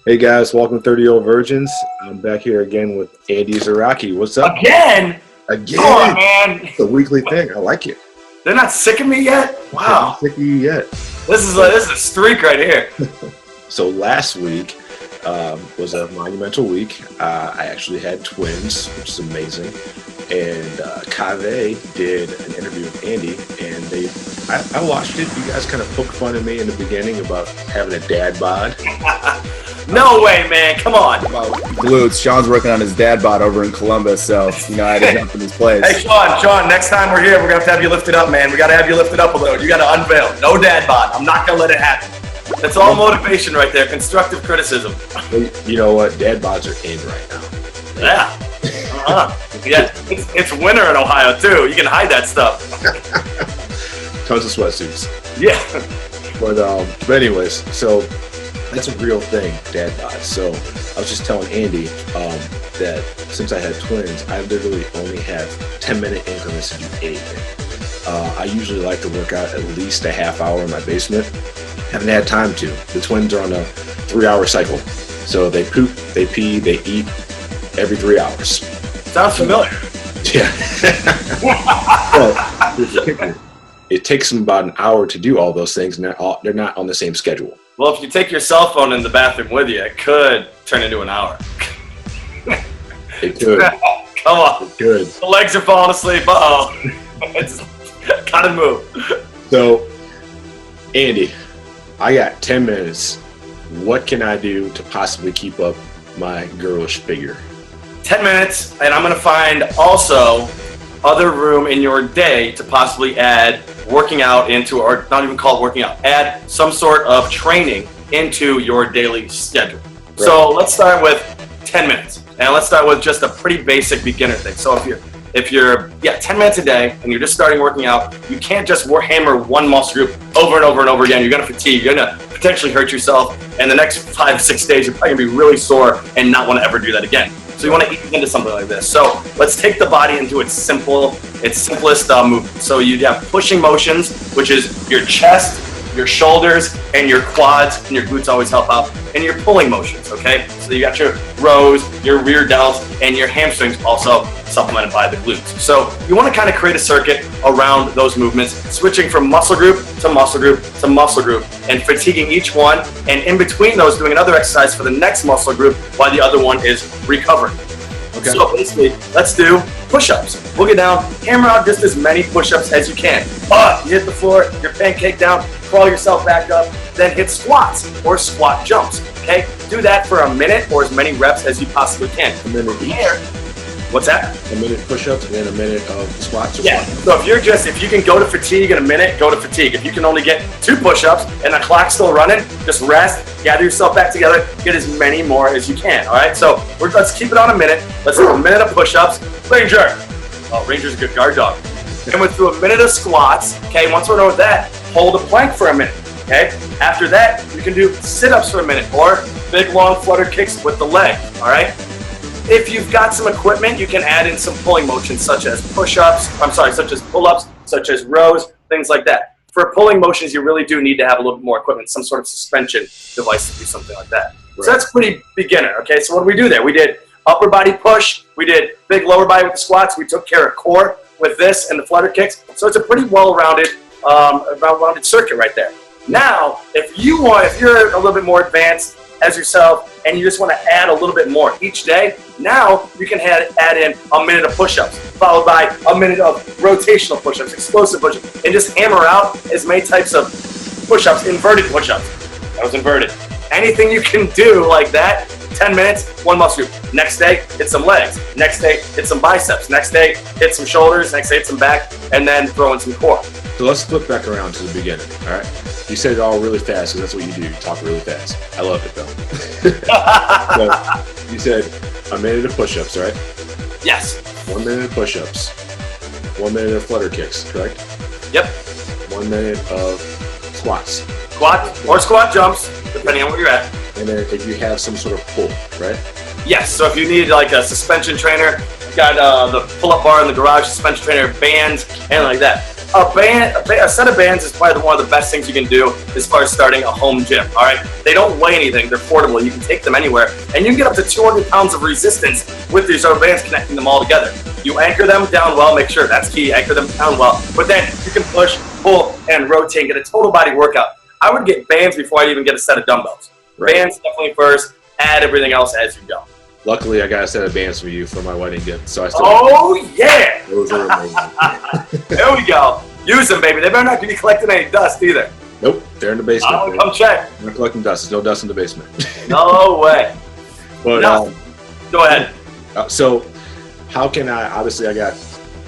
Hey guys, welcome to 30-Year-Old Virgins. I'm back here again with Andy Sziraki. What's up? Again? Again? Come on, man. It's a weekly thing. I like it. They're not sick of me yet? Wow. Not sick of you yet. This is a streak right here. So last week was a monumental week. I actually had twins, which is amazing. And Kave did an interview with Andy, and I watched it. You guys kind of poked fun at me in the beginning about having a dad-bod. No way, man. Come on. Glutes. Sean's working on his dad-bod over in Columbus, so I had to jump in his place. Hey, Sean, next time we're here, we're going to have you lifted up, man. We got to have you lifted up a little. You got to unveil. No dad-bod. I'm not going to let it happen. That's all motivation right there. Constructive criticism. You know what? Dad-bods are in right now. Yeah. Yeah. It's winter in Ohio, too. You can hide that stuff. Tons of sweatsuits. Yeah. But anyways, so that's a real thing, dad bod. So I was just telling Andy that since I had twins, I literally only have 10-minute increments to do anything. I usually like to work out at least a half hour in my basement. Haven't had time to. The twins are on a 3-hour cycle. So they poop, they pee, they eat every 3 hours. Sounds familiar. Yeah. Well, here's the kicker. It takes them about an hour to do all those things, and they're not on the same schedule. Well, if you take your cell phone in the bathroom with you, it could turn into an hour. It could. Come on. It could. The legs are falling asleep. Uh-oh. Gotta move. So, Andy, I got 10 minutes. What can I do to possibly keep up my girlish figure? 10 minutes, and I'm going to find also other room in your day to possibly add working out into, or not even call it working out, add some sort of training into your daily schedule. Right. So let's start with 10 minutes, and let's start with just a pretty basic beginner thing. So if you're 10 minutes a day and you're just starting working out, you can't just hammer one muscle group over and over and over again. You're going to fatigue. You're going to potentially hurt yourself, and the next 5-6 days you're probably going to be really sore and not want to ever do that again. So you want to ease into something like this. So let's take the body into its simplest movement. So you have pushing motions, which is your chest, your shoulders, and your quads, and your glutes always help out, and your pulling motions, okay? So you got your rows, your rear delts, and your hamstrings also supplemented by the glutes. So you want to kind of create a circuit around those movements, switching from muscle group to muscle group to muscle group, and fatiguing each one, and in between those doing another exercise for the next muscle group while the other one is recovering. Okay. So basically, let's do push-ups. We'll get down, hammer out just as many push-ups as you can. You hit the floor, your pancake down, crawl yourself back up, then hit squats or squat jumps, okay? Do that for a minute or as many reps as you possibly can. A minute each? What's that? A minute push-ups and then a minute of squats? Yeah, so if you can go to fatigue in a minute, go to fatigue. If you can only get 2 push-ups and the clock's still running, just rest, gather yourself back together, get as many more as you can, all right? So let's keep it on a minute. Let's do a minute of push-ups. Ranger. Oh, Ranger's a good guard dog. And we'll do a minute of squats, okay? Once we're done with that, hold a plank for a minute, okay? After that, you can do sit-ups for a minute or big, long flutter kicks with the leg, all right? If you've got some equipment, you can add in some pulling motions such as push-ups, such as pull-ups, such as rows, things like that. For pulling motions, you really do need to have a little bit more equipment, some sort of suspension device to do something like that. Right. So that's pretty beginner, okay? So what did we do there? We did upper body push, we did big lower body with the squats, we took care of core with this and the flutter kicks. So it's a pretty well-rounded circuit right there. Now, if you're a little bit more advanced as yourself and you just want to add a little bit more each day, now you can add in a minute of push-ups followed by a minute of rotational push-ups, explosive push-ups, and just hammer out as many types of push-ups, inverted push-ups. That was inverted. Anything you can do like that, 10 minutes, one muscle group. Next day, hit some legs. Next day, hit some biceps. Next day, hit some shoulders. Next day, hit some back, and then throw in some core. So let's flip back around to the beginning, all right? You said it all really fast, because that's what you do. You talk really fast. I love it, though. So you said a minute of push-ups, right? Yes. 1 minute of push-ups. 1 minute of flutter kicks, correct? Yep. 1 minute of squats. Squat or squat jumps, depending on where you're at. And then if you have some sort of pull, right? Yes, so if you need like a suspension trainer, got the pull-up bar in the garage, suspension trainer, bands, and like that. a set of bands is probably one of the best things you can do as far as starting a home gym. All right, they don't weigh anything; they're portable. You can take them anywhere, and you can get up to 200 pounds of resistance with these rubber bands, connecting them all together. You anchor them down well. Make sure that's key. Anchor them down well, but then you can push, pull, and rotate. Get a total body workout. I would get bands before I'd even get a set of dumbbells. Right. Bands definitely first. Add everything else as you go. Luckily, I got a set of bands for you for my wedding gift, so I still. Oh yeah! Those are amazing. There we go. Use them, baby. They better not be collecting any dust either. Nope, they're in the basement. I'll come check. I'm not collecting dust. There's no dust in the basement. No way. But no. Go ahead. So, how can I? Obviously, I got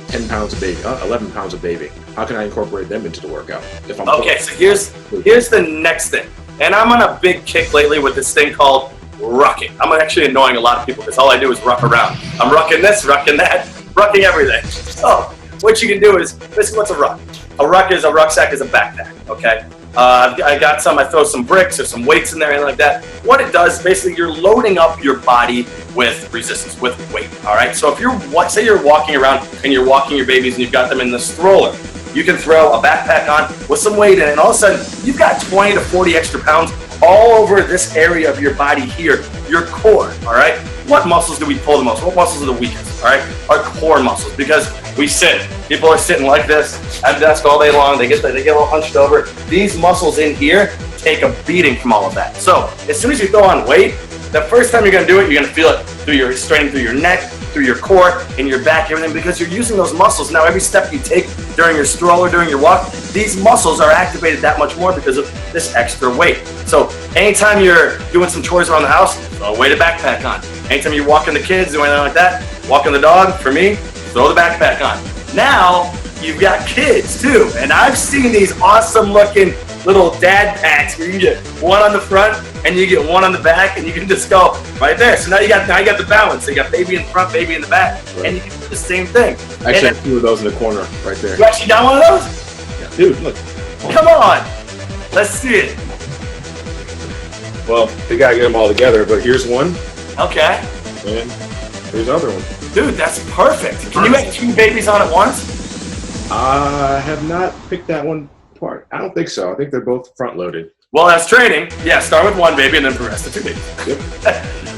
10 pounds of baby, 11 pounds of baby. How can I incorporate them into the workout? If I'm okay, so here's the next thing, and I'm on a big kick lately with this thing called rucking. I'm actually annoying a lot of people because all I do is ruck around. I'm rucking this, rucking that, rucking everything. So what you can do is, basically what's a ruck? A rucksack is a backpack, okay? I got some, I throw some bricks or some weights in there, anything like that. What it does, basically you're loading up your body with resistance, with weight, all right? So if you're, say you're walking around and you're walking your babies and you've got them in the stroller, you can throw a backpack on with some weight in it, and all of a sudden you've got 20 to 40 extra pounds all over this area of your body here, your core, all right? What muscles do we pull the most? What muscles are the weakest, all right? Our core muscles, because we sit. People are sitting like this at the desk all day long. They get a little hunched over. These muscles in here take a beating from all of that. So as soon as you throw on weight, the first time you're gonna do it, you're gonna feel it through your straining through your neck, through your core, in your back, everything, because you're using those muscles. Now every step you take during your stroller, during your walk, these muscles are activated that much more because of this extra weight. So anytime you're doing some chores around the house, throw a weighted backpack on. Anytime you're walking the kids, doing anything like that, walking the dog, for me, throw the backpack on. Now you've got kids too, and I've seen these awesome looking little dad packs where you get one on the front and you get one on the back, and you can just go right there. So now you got the balance. So you got baby in the front, baby in the back, right. And you can do the same thing. I actually have two of those in the corner right there. You actually got one of those? Yeah. Dude, look. Come on, let's see it. Well, they gotta get them all together, but here's one. Okay. And here's another one. Dude, that's perfect. Can you make two babies on at once? I have not picked that one apart. I don't think so. I think they're both front loaded. Well, that's training. Yeah, start with one baby and then progress to two babies. Yep.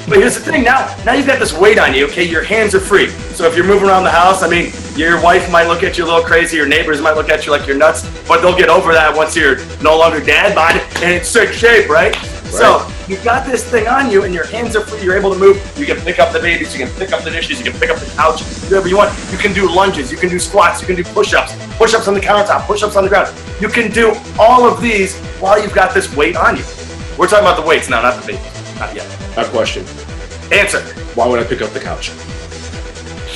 But here's the thing, now you've got this weight on you, okay? Your hands are free. So if you're moving around the house, I mean, your wife might look at you a little crazy, your neighbors might look at you like you're nuts, but they'll get over that once you're no longer dad-bod and in sick shape, right? So you've got this thing on you and your hands are free, you're able to move. You can pick up the babies, you can pick up the dishes, you can pick up the couch, whatever you want. You can do lunges, you can do squats, you can do push-ups, push-ups on the countertop, push-ups on the ground. You can do all of these while you've got this weight on you. We're talking about the weights now, not the babies. Not yet. I have a question. Answer. Why would I pick up the couch?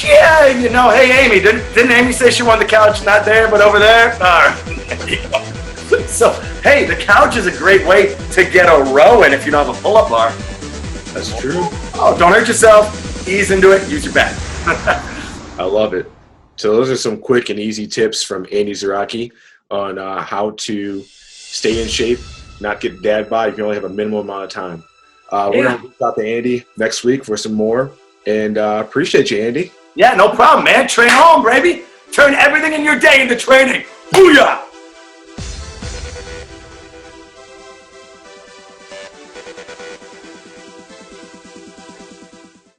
Yeah, you know, hey Amy, didn't Amy say she wanted the couch not there but over there? There you go. So, hey, the couch is a great way to get a row in if you don't have a pull-up bar. That's true. Oh, don't hurt yourself. Ease into it. Use your back. I love it. So those are some quick and easy tips from Andy Sziraki on how to stay in shape, not get dad bod if you only have a minimum amount of time. We're going to reach out to Andy next week for some more. And appreciate you, Andy. Yeah, no problem, man. Train home, baby. Turn everything in your day into training. Booyah!